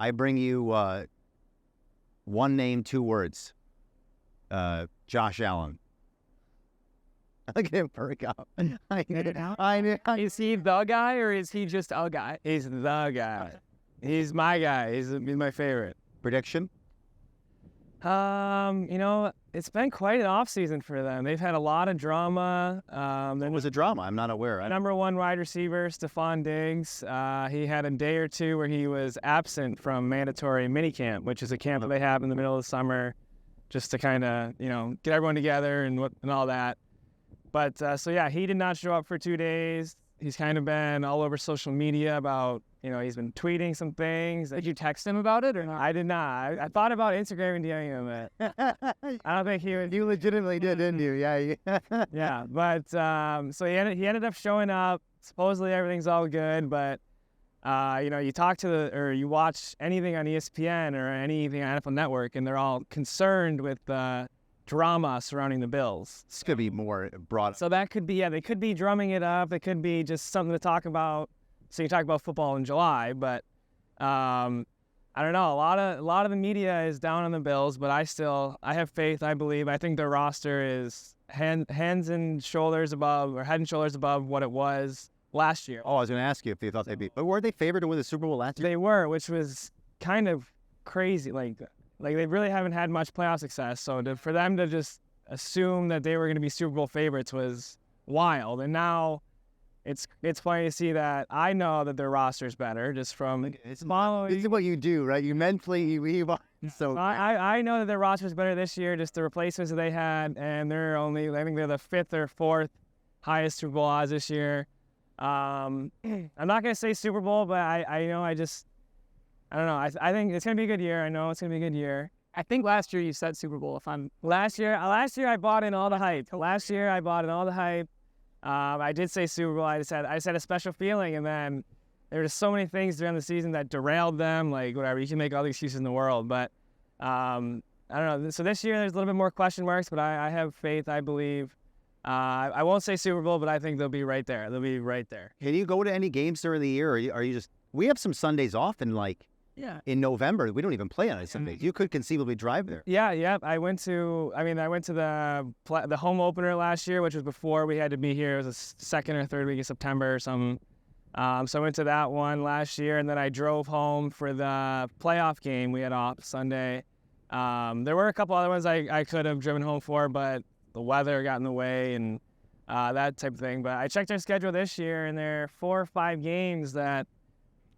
I bring you one name, 2 words. Josh Allen. Look at him perk up. I knew. Is he the guy or is he just a guy? He's the guy. He's my guy. He's my favorite. Prediction? It's been quite an off season for them. They've had a lot of drama. What was the drama? I'm not aware. Number 1 wide receiver, Stephon Diggs. He had a day or two where he was absent from mandatory minicamp, which is a camp that they have in the middle of the summer, just to kind of get everyone together and all that. But he did not show up for 2 days. He's kind of been all over social media about, he's been tweeting some things. Did you text him about it or not? I did not. I thought about Instagram and DMing him, but I don't think he would. You legitimately did, didn't you? Yeah. Yeah, but so he ended up showing up. Supposedly everything's all good, but you talk to or you watch anything on ESPN or anything on NFL Network, and they're all concerned with drama surrounding the Bills. This could be more broad. So that could be, they could be drumming it up. They could be just something to talk about. So you talk about football in July, but I don't know. A lot of the media is down on the Bills, but I have faith. I believe. I think their roster is head and shoulders above what it was last year. Oh, I was going to ask you if they thought they'd be. But were they favored to win the Super Bowl last year? They were, which was kind of crazy. Like they really haven't had much playoff success. So for them to just assume that they were going to be Super Bowl favorites was wild. And now it's funny to see that I know that their roster's better just from following. This is what you do, right? You mentally so I know that their roster's better this year, just the replacements that they had, and I think they're the 5th or 4th highest Super Bowl odds this year. I'm not going to say Super Bowl, but I don't know. I think it's going to be a good year. I know it's going to be a good year. I think last year you said Super Bowl. Last year I bought in all the hype. I did say Super Bowl. I just had a special feeling, and then there were just so many things during the season that derailed them. Like whatever, you can make all the excuses in the world, but I don't know. So this year there's a little bit more question marks, but I have faith. I believe. I won't say Super Bowl, but I think they'll be right there. Can you go to any games during the year, or are you just? We have some Sundays off in November. We don't even play on Sundays. You could conceivably drive there. Yeah. I went to the home opener last year, which was before we had to be here. It was the 2nd or 3rd week of September or something. So I went to that one last year, and then I drove home for the playoff game. We had off Sunday. There were a couple other ones I could have driven home for, but the weather got in the way and that type of thing. But I checked our schedule this year, and there are 4 or 5 games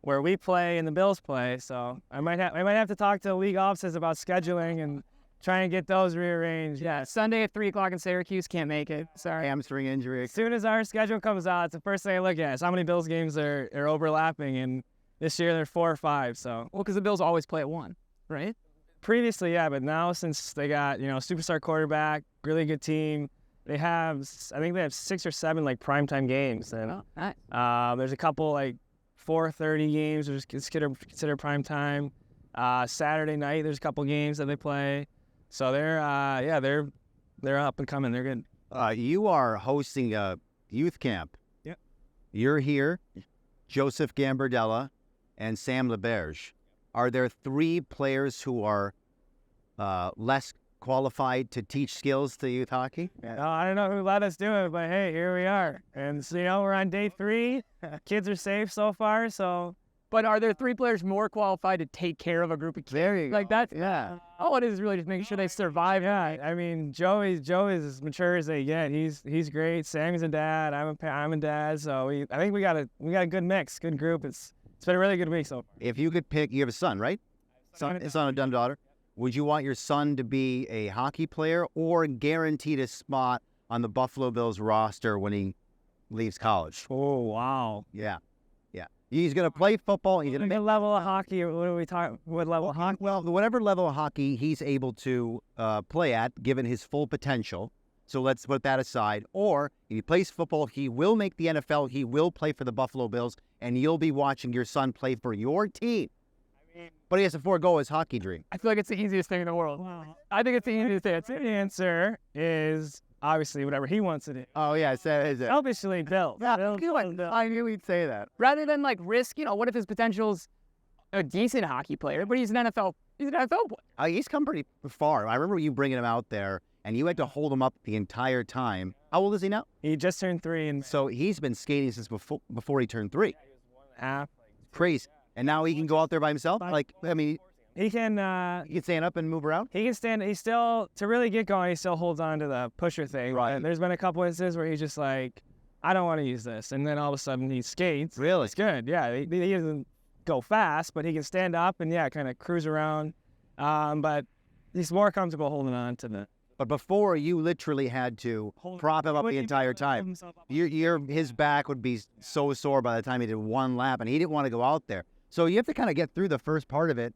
where we play and the Bills play. So I might have to talk to the league offices about scheduling and try and get those rearranged. Yeah, Sunday at 3 o'clock in Syracuse, can't make it. Sorry. Hamstring injury. As soon as our schedule comes out, it's the first thing I look at. Is how many Bills games are overlapping, and this year they're 4 or 5. So because the Bills always play at 1, right? Previously, yeah, but now since they got superstar quarterback, really good team, I think they have 6 or 7 primetime games, and nice. There's a couple 4:30 games, which is considered prime time. Saturday night, there's a couple games that they play. So they're up and coming. They're good. You are hosting a youth camp. Yep. You're here, Joseph Gambardella, and Sam LeBerge. Are there 3 players who are less qualified to teach skills to youth hockey? I don't know who let us do it, but hey, here we are. And so, we're on day 3. Kids are safe so far, so. But are there 3 players more qualified to take care of a group of kids? There you go. That's, yeah. All it is really just making sure they survive. Yeah, I mean, Joe is as mature as they get. He's great. Sammy's a dad. I'm a dad. So I think we got a good mix, good group. It's been a really good week so far. If you could pick, you have a son, right? Son and daughter. Would you want your son to be a hockey player or guaranteed a spot on the Buffalo Bills roster when he leaves college? Oh, wow. Yeah. He's going to play football. He's going to what level of hockey? What are we talking? What level of hockey? Well, whatever level of hockey he's able to play at, given his full potential. So let's put that aside. Or if he plays football, he will make the NFL. He will play for the Buffalo Bills, and you'll be watching your son play for your team. But he has to forego his hockey dream. I feel like it's the easiest thing in the world. Wow. I think it's the easiest thing. The answer is obviously whatever he wants to do. Oh, yeah. Selfishly, Bill. I knew he'd say that. Rather than risk, what if his potential's a decent hockey player, but he's an NFL player. He's come pretty far. I remember you bringing him out there, and you had to hold him up the entire time. How old is he now? He just turned 3, and So he's been skating since before he turned 3. half. Crazy. And now he can go out there by himself? He can He can stand up and move around? he can stand. He still, to really get going, he still holds on to the pusher thing. Right. And there's been a couple instances where he's just like, I don't want to use this, and then all of a sudden he skates. Really? It's good. Yeah, he doesn't go fast, but he can stand up and kind of cruise around. But he's more comfortable holding on to the. But before, you literally had to prop him up the entire time. His back would be so sore by the time he did one lap, and he didn't want to go out there. So you have to kind of get through the first part of it.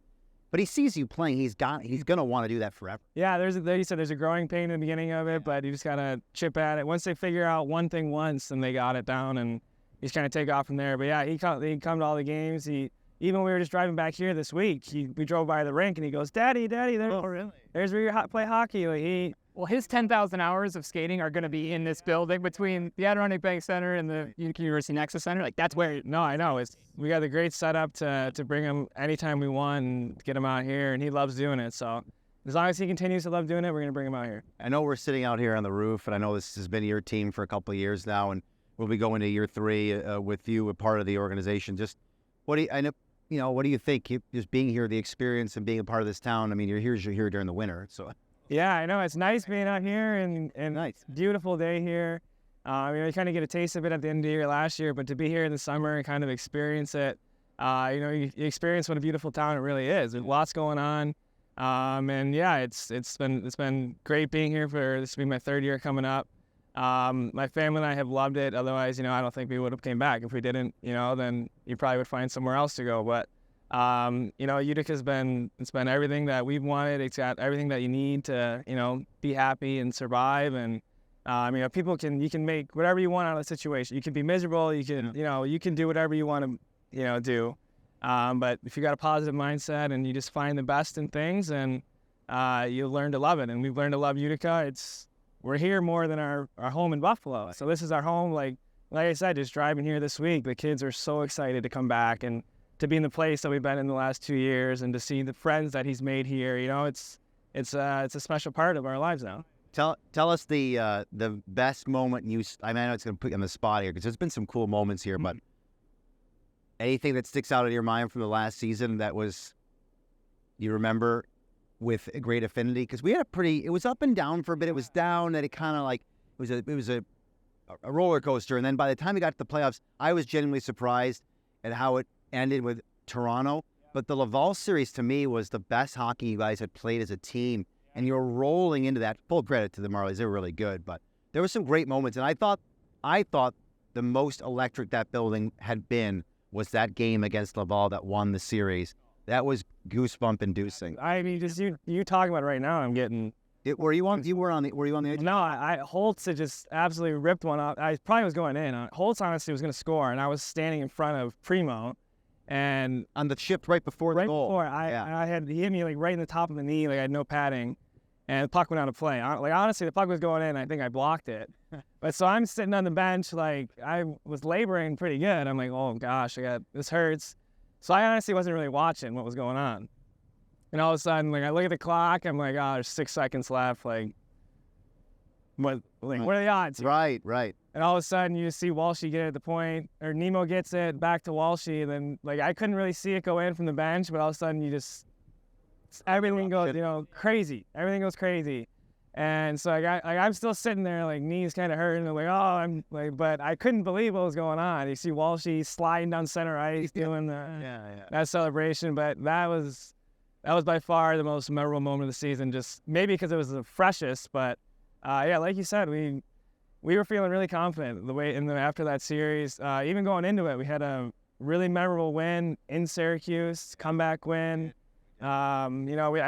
But he sees you playing. He's gonna want to do that forever. Yeah, you said there's a growing pain in the beginning of it, but you just gotta chip at it. Once they figure out one thing once, then they got it down, and he's kind of take off from there. But yeah, he come to all the games. Even when we were just driving back here this week, we drove by the rink, and he goes, "Daddy, there's where you play hockey." Like Well, his 10,000 hours of skating are going to be in this building between the Adirondack Bank Center and the University Nexus Center. Like, that's where. No, I know. We got a great setup to bring him anytime we want and get him out here, and he loves doing it. So as long as he continues to love doing it, we're going to bring him out here. I know we're sitting out here on the roof, and I know this has been your team for a couple of years now, and we'll be going to year 3 with you, a part of the organization. Just what do you think? Just being here, the experience and being a part of this town. I mean, you're here during the winter, so. Yeah, I know. It's nice being out here and Nice. Beautiful day here. We kind of get a taste of it at the end of the year last year, but to be here in the summer and kind of experience it, you experience what a beautiful town it really is. There's lots going on. And yeah, it's been great being here this will be my 3rd year coming up. My family and I have loved it. Otherwise, I don't think we would have came back. If we didn't, then you probably would find somewhere else to go. But Utica's been everything that we've wanted. It's got everything that you need to, be happy and survive. And, you can make whatever you want out of the situation. You can be miserable. You can, you can do whatever you want to, do. But if you got a positive mindset and you just find the best in things, and you'll learn to love it. And we've learned to love Utica. We're here more than our home in Buffalo. So this is our home. Like I said, just driving here this week, the kids are so excited to come back and to be in the place that we've been in the last 2 years, and to see the friends that he's made here. It's a special part of our lives now. Tell us the best moment I know it's going to put you on the spot here because there's been some cool moments here, but anything that sticks out in your mind from the last season that you remember with a great affinity? Because we had it was up and down for a bit. It was down, and it kind of like it was a roller coaster. And then by the time we got to the playoffs, I was genuinely surprised at how it ended with Toronto. But the Laval series to me was the best hockey you guys had played as a team. And you're rolling into that. Full credit to the Marlies. They were really good. But there were some great moments. And I thought the most electric that building had been was that game against Laval that won the series. That was goosebump inducing. I mean, just you talking about it right now, I'm getting. Were you on the edge? No, Holtz had just absolutely ripped one up. I probably was going in. Holtz honestly was going to score, and I was standing in front of Primo. And on the shift right before the goal. He hit me like right in the top of the knee, like I had no padding, and the puck went out of play. Like honestly, the puck was going in. I think I blocked it. But so I'm sitting on the bench, like I was laboring pretty good. I'm like, oh gosh, this hurts. So I honestly wasn't really watching what was going on. And all of a sudden, like I look at the clock, I'm like, oh, there's 6 seconds left. Like, what are the odds? Right. And all of a sudden, you see Walshy get it at the point, or Nemo gets it back to Walshy. And then, like, I couldn't really see it go in from the bench, but all of a sudden, everything goes, crazy. Everything goes crazy. And so I'm still sitting there, like, knees kind of hurting. I'm like, but I couldn't believe what was going on. You see Walshy sliding down center ice, doing that celebration. But that was by far the most memorable moment of the season. Just maybe because it was the freshest, but like you said, we were feeling really confident after that series. Even going into it, we had a really memorable win in Syracuse, comeback win. I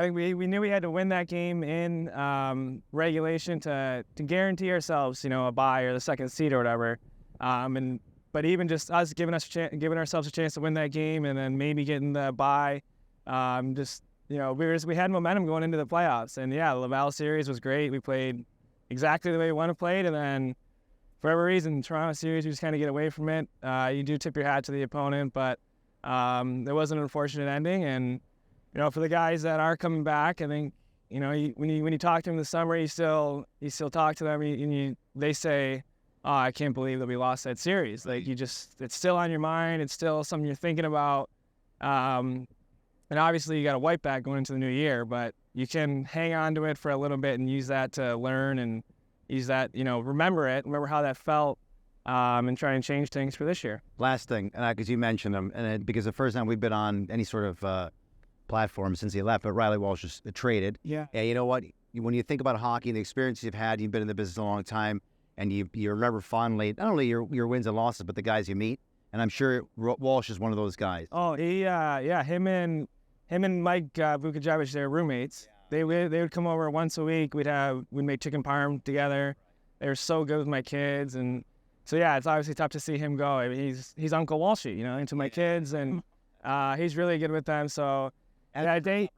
think we knew we had to win that game in regulation to guarantee ourselves, a bye or the second seed or whatever. But even just us giving ourselves a chance to win that game and then maybe getting the bye, we had momentum going into the playoffs. And the Laval series was great. We played exactly the way we want to play it, and then for whatever reason, Toronto series, we just kind of get away from it. You do tip your hat to the opponent, but there was an unfortunate ending, and for the guys that are coming back, I think when you talk to them this summer, you still talk to them, and they say, "Oh, I can't believe that we lost that series." Like it's still on your mind. It's still something you're thinking about. And obviously you got a white back going into the new year, but you can hang on to it for a little bit and use that to learn and use that, remember how that felt, and try and change things for this year. Last thing, because you mentioned him, and because the first time we've been on any sort of platform since he left, but Riley Walsh is traded. Yeah. And you know what? When you think about hockey and the experience you've had, you've been in the business a long time, and you remember fondly not only your wins and losses, but the guys you meet. And I'm sure Walsh is one of those guys. Oh, him and Mike Vukojevic, they're roommates. They would come over once a week. We'd make chicken parm together. They were so good with my kids, and so yeah, it's obviously tough to see him go. I mean, he's Uncle Walshy, into my kids, and he's really good with them. So, and that day,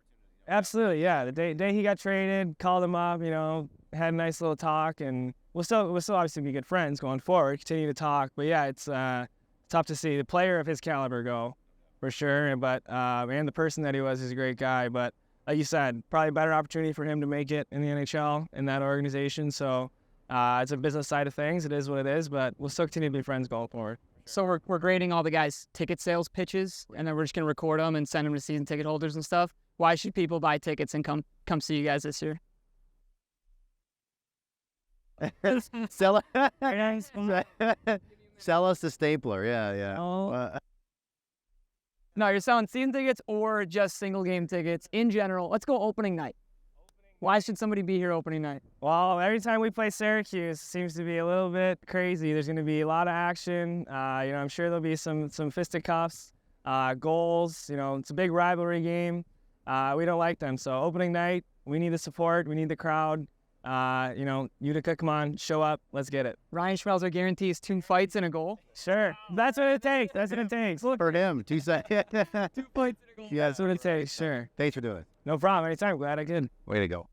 absolutely, yeah. The day he got traded, called him up, had a nice little talk, and we'll still obviously be good friends going forward. Continue to talk, but yeah, it's tough to see the player of his caliber go, for sure. But and the person that he was, he's a great guy. But like you said, probably a better opportunity for him to make it in the NHL in that organization. So it's a business side of things. It is what it is, but we'll still continue to be friends going forward. So we're grading all the guys' ticket sales pitches, and then we're just gonna record them and send them to season ticket holders and stuff. Why should people buy tickets and come see you guys this year? Sell us the stapler. Yeah. Oh. No, you're selling season tickets or just single game tickets in general. Let's go opening night. Why should somebody be here opening night? Well, every time we play Syracuse, it seems to be a little bit crazy. There's going to be a lot of action. I'm sure there'll be some fisticuffs, goals. It's a big rivalry game. We don't like them. So opening night, we need the support. We need the crowd. Utica, come on, show up. Let's get it. Ryan Schmelzer guarantees 2 fights and a goal. Sure. That's what it takes. That's what it takes. Look, For him, 2 seconds. 2 fights and a goal. Yeah, that's what it takes. Sure. Thanks for doing it. No problem. Anytime. Glad I could. Way to go.